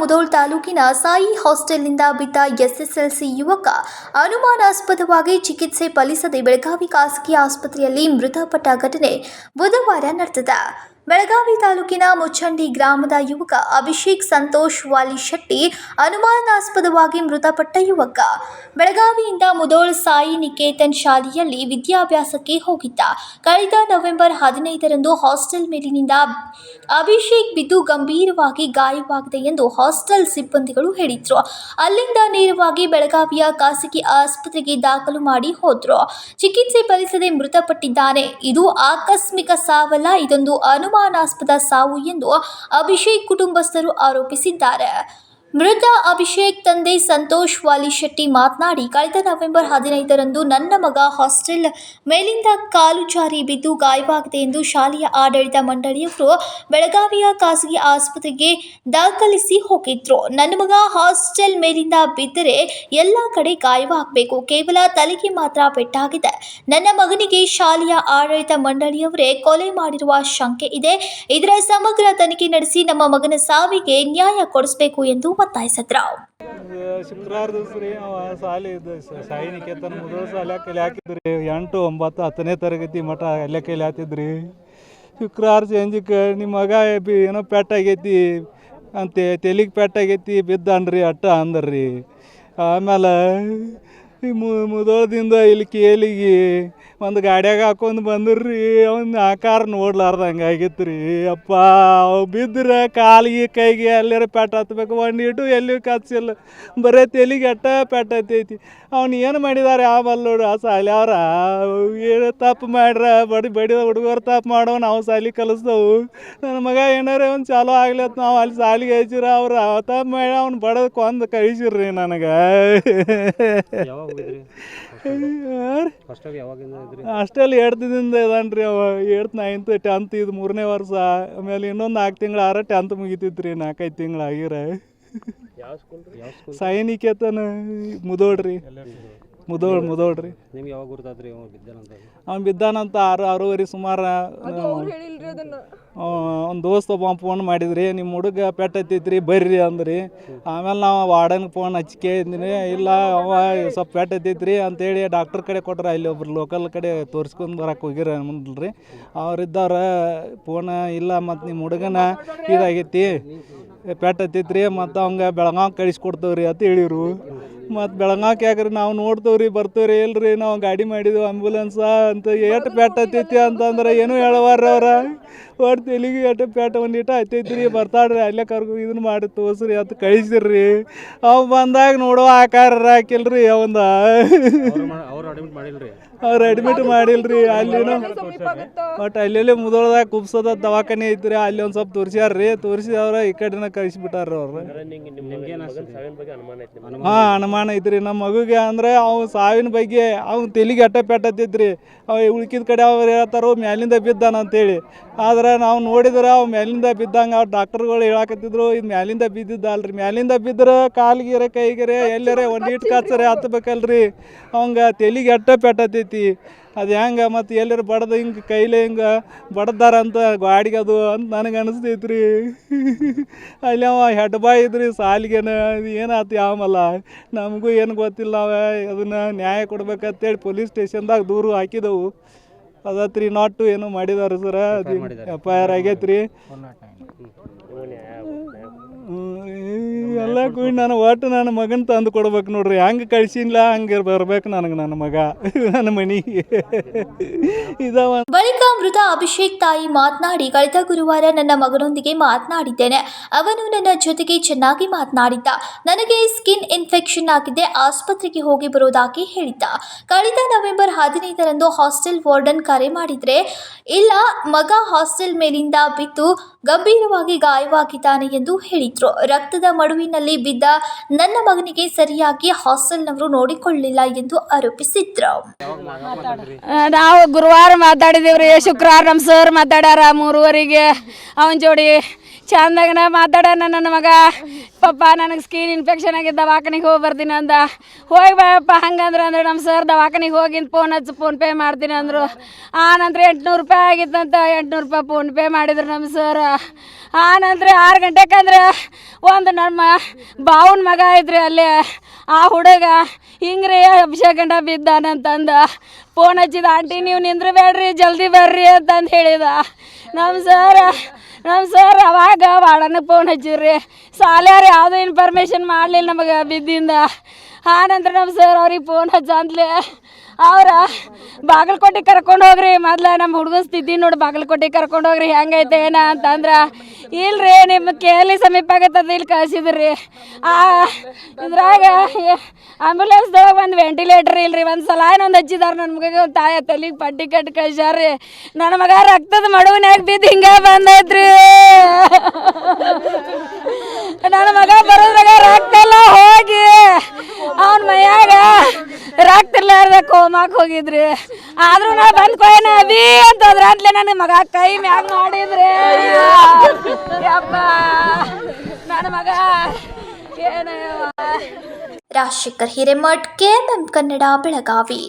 ಮುಧೋಳ್ ತಾಲೂಕಿನ ಸಾಯಿ ಹಾಸ್ಟೆಲ್ನಿಂದ ಬಿದ್ದ ಎಸ್ಎಸ್ಎಲ್ಸಿ ಯುವಕ ಅನುಮಾನಾಸ್ಪದವಾಗಿ ಚಿಕಿತ್ಸೆ ಫಲಿಸದೆ ಬೆಳಗಾವಿ ಖಾಸಗಿ ಆಸ್ಪತ್ರೆಯಲ್ಲಿ ಮೃತಪಟ್ಟ ಘಟನೆ ಬುಧವಾರ ನಡೆದಿದೆ. ಬೆಳಗಾವಿ ತಾಲೂಕಿನ ಮುಚ್ಚಂಡಿ ಗ್ರಾಮದ ಯುವಕ ಅಭಿಷೇಕ್ ಸಂತೋಷ್ ವಾಲಿಶೆಟ್ಟಿ ಅನುಮಾನಾಸ್ಪದವಾಗಿ ಮೃತಪಟ್ಟ ಯುವಕ ಬೆಳಗಾವಿಯಿಂದ ಮುಧೋಳ್ ಸಾಯಿ ನಿಕೇತನ್ ಶಾಲೆಯಲ್ಲಿ ವಿದ್ಯಾಭ್ಯಾಸಕ್ಕೆ ಹೋಗಿದ್ದ. ಕಳೆದ ನವೆಂಬರ್ 15ರಂದು ಹಾಸ್ಟೆಲ್ ಮೇಲಿನಿಂದ ಅಭಿಷೇಕ್ ಬಿದ್ದು ಗಂಭೀರವಾಗಿ ಗಾಯವಾಗಿದೆ ಎಂದು ಹಾಸ್ಟೆಲ್ ಸಿಬ್ಬಂದಿಗಳು ಹೇಳಿದ್ರು. ಅಲ್ಲಿಂದ ನೇರವಾಗಿ ಬೆಳಗಾವಿಯ ಖಾಸಗಿ ಆಸ್ಪತ್ರೆಗೆ ದಾಖಲು ಮಾಡಿ ಹೋದ್ರು. ಚಿಕಿತ್ಸೆ ಫಲಿಸದೆ ಮೃತಪಟ್ಟಿದ್ದಾನೆ. ಇದು ಆಕಸ್ಮಿಕ ಸಾವಲ್ಲ, ಇದೊಂದು ಅನುಮಾನಾಸ್ಪದ ಸಾವು ಎಂದು ಅಭಿಷೇಕ್ ಕುಟುಂಬಸ್ಥರು ಆರೋಪಿಸಿದ್ದಾರೆ. ಮೃತ ಅಭಿಷೇಕ್ ತಂದೆ ಸಂತೋಷ್ ವಾಲಿಶೆಟ್ಟಿ ಮಾತನಾಡಿ, ಕಳೆದ ನವೆಂಬರ್ 15ರಂದು ನನ್ನ ಮಗ ಹಾಸ್ಟೆಲ್ ಮೇಲಿಂದ ಕಾಲು ಜಾರಿ ಬಿದ್ದು ಗಾಯವಾಗಿದೆ ಎಂದು ಶಾಲೆಯ ಆಡಳಿತ ಮಂಡಳಿಯವರು ಬೆಳಗಾವಿಯ ಖಾಸಗಿ ಆಸ್ಪತ್ರೆಗೆ ದಾಖಲಿಸಿ ಹೋಗಿದ್ರು. ನನ್ನ ಮಗ ಹಾಸ್ಟೆಲ್ ಮೇಲಿಂದ ಬಿದ್ದರೆ ಎಲ್ಲ ಕಡೆ ಗಾಯವಾಗಬೇಕು, ಕೇವಲ ತಲೆಗೆ ಮಾತ್ರ ಪೆಟ್ಟಾಗಿದೆ. ನನ್ನ ಮಗನಿಗೆ ಶಾಲೆಯ ಆಡಳಿತ ಮಂಡಳಿಯವರೇ ಕೊಲೆ ಮಾಡಿರುವ ಶಂಕೆ ಇದೆ. ಇದರ ಸಮಗ್ರ ತನಿಖೆ ನಡೆಸಿ ನಮ್ಮ ಮಗನ ಸಾವಿಗೆ ನ್ಯಾಯ ಕೊಡಿಸಬೇಕು ಎಂದು ಒತ್ತಾಯಿಸಿದ್ರು. ಶುಕ್ರವಾರ ದಿವಸ ರೀ ಶಾಲೆ ಸಾಯಿ ನಿಕೇತನ್ ಮುಧೋಳ ಶಾಲೆ ಕೈಲಿ ಹಾಕಿದ್ರಿ. 8, 9, 10ನೇ ತರಗತಿ ಮಠ ಅಲ್ಲೇ ಕೈಲಿ ಹಾಕಿದ್ರಿ. ಶುಕ್ರವಾರ ಸಂಜೆಗೆ ನಿಮ್ಮ ಮಗ ಏನೋ ಪೆಟ್ಟಾಗೈತಿ ಅಂತ ತೆಲಿಗೆ ಪೆಟ್ಟಾಗೈತಿ ಬಿದ್ದಾನ್ರಿ ಅಟ್ಟ ಅಂದ್ರಿ. ಆಮೇಲೆ ಮುಧೋಳದಿಂದ ಇಲ್ಲಿ ಕೇಲಿಗೆ ಒಂದು ಗಾಡ್ಯಾಗ ಹಾಕೊಂಡು ಬಂದ್ರಿ. ಅವ್ನ ಆಕಾರ ನೋಡ್ಲಾರ್ದಂಗೆ ಆಗಿತ್ತು ರೀ. ಅಪ್ಪ ಅವು ಬಿದ್ದರೆ ಕಾಲಿಗೆ ಕೈಗೆ ಎಲ್ಲರ ಪೆಟ್ಟ ಹತ್ಬೇಕು, ಒಂದಿಟ್ಟು ಎಲ್ಲಿ ಕಚ್ಚಿಲ್ಲ, ಬರೀ ತೆಲಿಗೆ ಅಟ್ಟ ಪೆಟ್ಟ ಹತ್ತೈತಿ. ಅವ್ನು ಏನು ಮಾಡಿದ್ದಾರೆ ಆಮೇಲೆ ನೋಡು ಆ ಶಾಲೆ ಅವ್ರ ಏನು ತಪ್ಪು ಮಾಡ್ರ ಬಡಿ ಹುಡುಗರು ತಪ್ಪು ಮಾಡೋ ನಾವು ಶಾಲೆ ಕಲಿಸ್ತವು. ನನ್ನ ಮಗ ಏನಾರ ಒಂದು ಚಾಲೋ ಆಗ್ಲತ್ತ ನಾವು ಅಲ್ಲಿ ಶಾಲೆಗೆ ಹಚ್ಚಿರ ಅವ್ರು ತಪ್ಪು ಮಾಡಿ ಅವ್ನು ಬಡದು ಕೊಂದು ಕಳಿಸಿರ್ರಿ ನನಗೆ. ಅಷ್ಟೆಲ್ಲ 2 ದಿನದಿಂದ ಇದಾನ್ರಿ ಅವ. 8th, 9th, 10th ಇದು 3ನೇ ವರ್ಷ. ಆಮೇಲೆ ಇನ್ನೊಂದು 4 ತಿಂಗಳು 10th ಮುಗಿತೈತ್ರಿ. 4-5 ತಿಂಗಳು ಆಗಿರ. ಸಾಯಿ ನಿಕೇತನ್ ಮುಧೋಳ್ರಿ. ಮುಧೋಳ್ರಿ. ನಿಮ್ಗೆ ಯಾವಾಗ ಗೊತ್ತಾದ್ರಿ ಅವ್ನು ಬಿದ್ದಾನಂತ 6-6:30 ಸುಮಾರು. ಒಂದು ದೋಸ್ತ ಒಬ್ಬ ಫೋನ್ ಮಾಡಿದ್ರಿ, ನಿಮ್ಮ ಹುಡುಗ ಪೆಟ್ಟೈತೈತ್ರಿ ಬರ್ರಿ ಅಂದ್ರಿ. ಆಮೇಲೆ ನಾವು ವಾರ್ಡನ್ಗೆ ಫೋನ್ ಹಚ್ಚಿಕೆ ಇದ್ದೀನಿ, ಇಲ್ಲ ಅವ ಸ್ವಲ್ಪ ಪೆಟ್ಟೈತೈತ್ರಿ ಅಂತೇಳಿ ಡಾಕ್ಟರ್ ಕಡೆ ಕೊಟ್ರೆ ಅಲ್ಲಿ ಒಬ್ರು ಲೋಕಲ್ ಕಡೆ ತೋರಿಸ್ಕೊಂಡು ಬರಕ್ಕೆ ಹೋಗಿರ ಮುಂದ್ರಿ. ಅವ್ರಿದ್ದವ್ರ ಫೋನ್ ಇಲ್ಲ ಮತ್ತು ನಿಮ್ಮ ಹುಡುಗನ ಇದಾಗೈತಿ ಪೆಟ್ಟೈತೈತ್ರಿ ಮತ್ತು ಅವಂಗೆ ಬೆಳಗಾವ್ ಕಳಿಸ್ಕೊಡ್ತೇವ್ರಿ ಅಂತ ಹೇಳಿರು. ಮತ್ತು ಬೆಳಗಾವ್ಕೆ ಯಾಕ್ರಿ ನಾವು ನೋಡ್ತೇವ್ರಿ ಬರ್ತೇವ್ರಿ. ಇಲ್ರಿ ನಾವು ಗಾಡಿ ಮಾಡಿದ್ವಿ ಆಂಬುಲೆನ್ಸ ಅಂತ ಏಟು ಪೆಟ್ಟೈತೈತಿ ಅಂತಂದ್ರೆ ಏನೂ ಹೇಳವಾರ್ರಿ ಅವ್ರ. ಒಟ್ಟು ತೆಲಿಗೆ ಏಟು ಪೆಟ್ಟ ಒಂದಿಟ್ಟು ಐತೈತ್ರಿ, ಬರ್ತಾಡ್ರಿ ಅಲ್ಲೇ ಕರ್ಕೊ ಇದನ್ನು ಮಾಡಿ ತೋರಿಸ್ರಿ ಅಂತ ಕಳಿಸಿರ್ರಿ. ಅವು ಬಂದಾಗ ನೋಡುವ ಆಕಾರ ಹಾಕಿಲ್ರಿ ಅವಂದ. ಅವ್ರು ಅಡ್ಮಿಟ್ ಮಾಡಿಲ್ರಿ. ಅಲ್ಲಿನೂ ಒಟ್ಟು ಅಲ್ಲೆಲ್ಲಿ ಮುಧೋಳದಾಗ ಕುಬ್ಸದ ದವಾಖಾನೆ ಐತ್ರಿ, ಅಲ್ಲಿ ಒಂದು ಸ್ವಲ್ಪ ತೋರಿಸ್ಯಾರ್ರಿ. ತೋರಿಸಿದವ್ರ ಈ ಕಡೆನ ಕಳಿಸ್ಬಿಟ್ಟಾರ್ರಿ ಅವ್ರು. ಹಾಂ, ಅನುಮಾನ ಐತ್ರಿ ನಮ್ಮ ಮಗುಗೆ. ಅಂದ್ರೆ ಅವ್ನು ಸಾವಿನ ಬಗ್ಗೆ ಅವ್ನು ತೆಲಿಗೆ ಅಟ್ಟ ಪೆಟ್ಟೈತ್ರಿ. ಅವ ಉಳ್ಕಿದ ಕಡೆ ಅವ್ರು ಹೇಳ್ತಾರೋ ಮ್ಯಾಲಿಂದ ಬಿದ್ದಾನ ಅಂತೇಳಿ. ಆದ್ರೆ ನಾವು ನೋಡಿದ್ರೆ ಅವು ಮ್ಯಾಲಿಂದ ಬಿದ್ದಂಗೆ ಅವ್ರು ಡಾಕ್ಟರ್ಗಳು ಹೇಳಕತ್ತಿದ್ರು ಇದು ಮ್ಯಾಲಿಂದ ಬಿದ್ದಿದ್ದಲ್ರಿ. ಮ್ಯಾಲಿಂದ ಬಿದ್ದರೆ ಕಾಲಿಗೆರೆ ಕೈಗೆರೆ ಎಲ್ಲರೇ ಒಂದಿಟ್ಟು ಕಚ್ಚರೆ ಹತ್ಬೇಕಲ್ರಿ. ಅವಂಗೆ ತೆಲಿಗೆ ಅಟ್ಟ ಪೆಟ್ಟೈತಿ. ಅದು ಹೆಂಗೆ ಮತ್ತು ಎಲ್ಲರೂ ಬಡ್ದು ಹಿಂಗೆ ಕೈಲೇ ಹಿಂಗೆ ಬಡ್ದಾರಂತ ಗಾಡಿಗೆ ಅದು ಅಂತ ನನಗೆ ಅನಿಸ್ತೈತ್ರಿ. ಅಲ್ಲಿ ಅವ ಹೆಡ್ ಬಾಯ್ ಇದ್ರಿ ಸಾಲಿಗೆನ. ಅದು ಏನಾಯ್ತು ಆಮಲ್ಲ ನಮಗೂ ಏನು ಗೊತ್ತಿಲ್ಲ. ನಾವೇ ಅದನ್ನು ನ್ಯಾಯ ಕೊಡ್ಬೇಕಂತೇಳಿ ಪೊಲೀಸ್ ಸ್ಟೇಷನ್ದಾಗ ದೂರು ಹಾಕಿದೆವು. ಅದ 302 ಏನೋ ಮಾಡಿದಾರೆ ಸರ. ಅದು FIR ಆಗೈತ್ರಿ. ಎಲ್ಲ ಕೂಡ ನಾನು ಒಟ್ಟು ನನ್ನ ಮಗನ ತಂದು ಕೊಡ್ಬೇಕು ನೋಡ್ರಿ. ಹಂಗೆ ಕಳ್ಸಿಲ್ಲ ಹಂಗೆ ಬರ್ಬೇಕು ನನಗೆ ನನ್ನ ಮಗ ನನ್ನ ಮನೆಗೆ. ಬಳಿಕ ಮೃತ ಅಭಿಷೇಕ್ ತಾಯಿ ಮಾತನಾಡಿ, ಕಳೆದ ಗುರುವಾರ ನನ್ನ ಮಗನೊಂದಿಗೆ ಮಾತನಾಡಿದ್ದೇನೆ. ಅವನು ನನ್ನ ಜೊತೆಗೆ ಚೆನ್ನಾಗಿ ಮಾತನಾಡಿದ್ದ. ನನಗೆ ಸ್ಕಿನ್ ಇನ್ಫೆಕ್ಷನ್ ಆಗಿದೆ, ಆಸ್ಪತ್ರೆಗೆ ಹೋಗಿ ಬರೋದಾಗಿ ಹೇಳಿದ್ದ. ಕಳೆದ ನವೆಂಬರ್ 15ರಂದು ಹಾಸ್ಟೆಲ್ ವಾರ್ಡನ್ ಕರೆ ಮಾಡಿದ್ರೆ, ಇಲ್ಲ ಮಗ ಹಾಸ್ಟೆಲ್ ಮೇಲಿಂದ ಬಿದ್ದು ಗಂಭೀರವಾಗಿ ಗಾಯವಾಗಿದ್ದಾನೆ ಎಂದು ಹೇಳಿದ್ರು. ರಕ್ತದ ಮಡುವಿನಲ್ಲಿ ಬಿದ್ದ ನನ್ನ ಮಗನಿಗೆ ಸರಿಯಾಗಿ ಹಾಸ್ಟೆಲ್ನವರು ನೋಡಿಕೊಳ್ಳಲಿಲ್ಲ ಎಂದು ಆರೋಪಿಸಿದ್ರು. ನಾವು ಗುರುವಾರ ಮಾತಾಡಿದೇವ್ರಿ, ಶುಕ್ರವಾರ ನಮ್ಮ ಸರ್ ಮಾತಾಡ್ಯಾರ 3:15 ಅವನ ಜೋಡಿ ಚಂದಾಗನ ಮಾತಾಡೋಣ ನನ್ನ ಮಗ ಪಪ್ಪ ನನಗೆ ಸ್ಕಿನ್ ಇನ್ಫೆಕ್ಷನ್ ಆಗಿದ್ದ ದವಾಖಾನಿಗೆ ಹೋಗಿ ಬರ್ತೀನಿ ಅಂದ. ಹೋಗಿ ಬಾಯಪ್ಪ ಹಂಗಂದ್ರೆ ನಮ್ಮ ಸರ್ ದವಾಖಾನಿಗೆ ಹೋಗಿಂದ ಫೋನ್ ಪೇ ಮಾಡ್ತೀನಿ ಅಂದರು. ಆ ನಂತರ 800 ರೂಪಾಯಿ ಆಗಿತ್ತಂತ 800 ರೂಪಾಯಿ ಫೋನ್ಪೇ ಮಾಡಿದ್ರು ನಮ್ಮ ಸರ್. ಆ ನಂತರ 6 ಗಂಟೆಕಂದ್ರೆ ಒಂದು ನಮ್ಮ ಬಾವನ ಮಗ ಇದ್ರಿ ಅಲ್ಲೇ ಆ ಹುಡುಗ ಹಿಂಗ್ರಿ ಅಭಿಷೇಕಂಡ ಬಿದ್ದಾನಂತಂದ ಫೋನ್ ಹಚ್ಚಿದ. ಆಂಟಿ ನೀವು ನಿಂದ್ರಬೇಡ್ರಿ ಜಲ್ದಿ ಬರ್ರಿ ಅಂತಂದು ಹೇಳಿದ ನಮ್ಮ ಸರ್. ಅವಾಗ ವಾಡನ ಫೋನ್ ಹಚ್ಚಿದ್ರಿ. ಸಾಲ್ಯಾರು ಯಾವುದೂ ಇನ್ಫಾರ್ಮೇಷನ್ ಮಾಡಲಿಲ್ಲ ನಮಗೆ ಬಿದ್ದಿಂದ. ಆ ನಂತರ ನಮ್ಮ ಸರ್ ಅವ್ರಿಗೆ ಫೋನ್ ಹಚ್ಚಂದ್ಲೆ ಅವ್ರ ಬಾಗಲಕೋಟೆಗೆ ಕರ್ಕೊಂಡು ಹೋಗ್ರಿ, ಮೊದ್ಲು ನಮ್ಮ ಹುಡುಗನ ಸ್ಥಿತಿ ನೋಡಿ ಬಾಗಲಕೋಟೆಗೆ ಕರ್ಕೊಂಡು ಹೋಗ್ರಿ ಹೆಂಗೈತೆ ಏನ ಅಂತಂದ್ರೆ, ಇಲ್ರಿ ನಿಮ್ಮ ಕೇಳಿ ಸಮೀಪ ಆಗತ್ತದ ಇಲ್ಲಿ ಕಳಿಸಿದ್ರಿ. ಇದ್ರಾಗ ಆಂಬುಲೆನ್ಸ್ದೊಳಗೆ ಒಂದು ವೆಂಟಿಲೇಟರ್ ಇಲ್ರಿ, ಒಂದು ಸಲಾಯ್ನ ಒಂದು ಹಚ್ಚಿದಾರೆ ನನ್ನ ಮಗಗೆ. ಒಂದು ತಾಯಿ ತಲೆಗೆ ಪಟ್ಟಿ ಕಟ್ಟಿ ಕಳ್ಸ್ಯಾರ್ರಿ. ನನ್ನ ಮಗ ರಕ್ತದ ಮಡುವನ್ಯಾಗ ಬಿದ್ದು ಹಿಂಗೆ ಬಂದೈತ್ರಿ. ನನ್ನ ಮಗ ಬರೋದ್ರಾಗ ರಕ್ತ ಎಲ್ಲ ಹೋಗಿ ಅವನ ಮೈಯಾಗ ರಕ್ತ ಇರ್ಲಾರ್ದ ಕೋಮಾಕ್ ಹೋಗಿದ್ರಿ. ಆದ್ರೂ ನಾ ಬಂದ್ ಕೊಯ್ನ ಅಭಿ ಅಂತಂದ್ರ ಅಂತಲೇ ನನ್ನ ಮಗ ಕೈ ಮ್ಯಾಗ ಮಾಡಿದ್ರಿ. ಯಪ್ಪ ನನ್ನ ಮಗ ಏನ. ರಾಜಶೇಖರ್ ಹಿರೇಮಠ್, KMM ಕನ್ನಡ, ಬೆಳಗಾವಿ.